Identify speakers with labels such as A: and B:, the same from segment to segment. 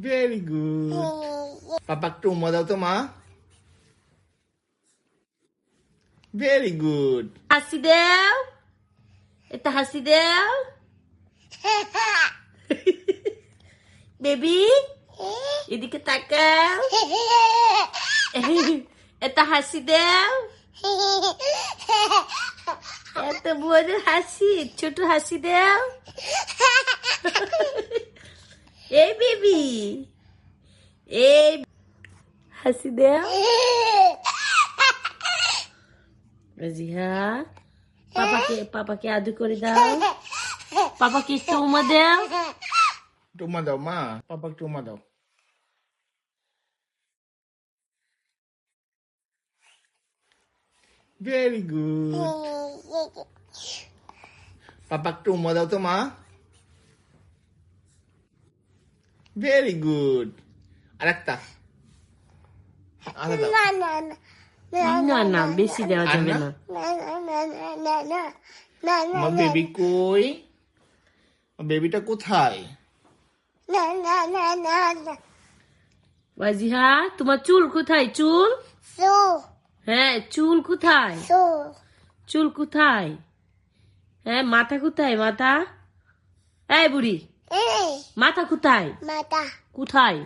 A: Very good. পাপা চুম্মা দাও তো মা। Very good.
B: হাসি দাও, এটা হাসি দাও বেবি, এদিকে তাকাও, এটা হাসি দাও, এত বড় হাসি, ছোট হাসি দাও। এই বেবি, এই হাসি দাও। রাজিহা, পাপাকে আদর করে দাও, পাপাকে একটু উমা দাও।
A: চুম্মা দাও মা, পাপা চুম্মা দাও। Very good. পাপা চুম্মা দাও তো মা। Very good. আরেকটা, আরেকটা দাও।
B: না না, বেশি দেওয়া যাবে না।
A: আমার বেবি কই? বেবিটা কোথায়?
B: রাজিহা, তোমার চুল কোথায়? চুল, হ্যাঁ চুল কোথায়? চুল কোথায়? হ্যাঁ মাথা কোথায়? মাথা, এই বুড়ি মাথা কোথায়? কোথায়?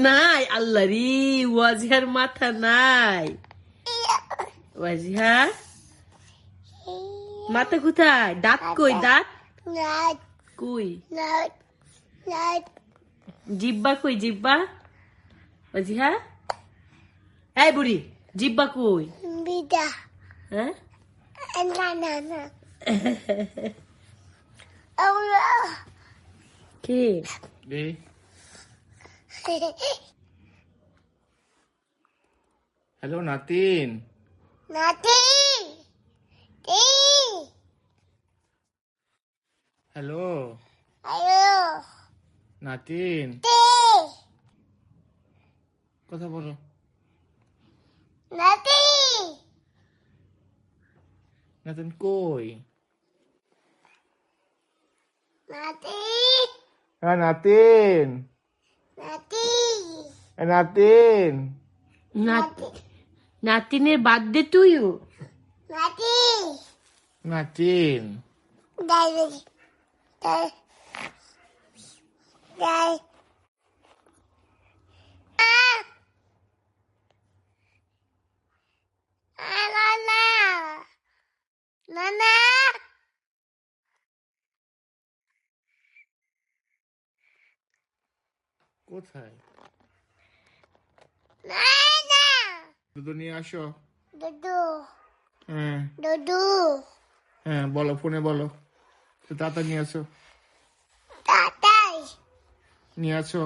B: নাই, আল্লাহ রে, ওয়াজিহার মাথা নাই। ওয়াজিহা, মাথা কোথায়? দাঁত কই? দাঁত কই? জিব্বা কই? জিব্বা, ওয়াজিহা, এই বুড়ি জিব্বা কই? হ্যাঁ কে?
A: হ্যালো নাতিন। হ্যালো নাতিন, কথা বলো। নাতিন কই? হ্যাঁ নাতিন, নাতিন।
B: নাতিনের বার্থডে টু ইউ।
A: নাতিন কোথায়? দুধু নিয়ে আসো। হ্যাঁ হ্যাঁ, বলো ফোনে বলো। তো তাড়াতাড়ি নিয়ে আসো, নিয়ে আসো।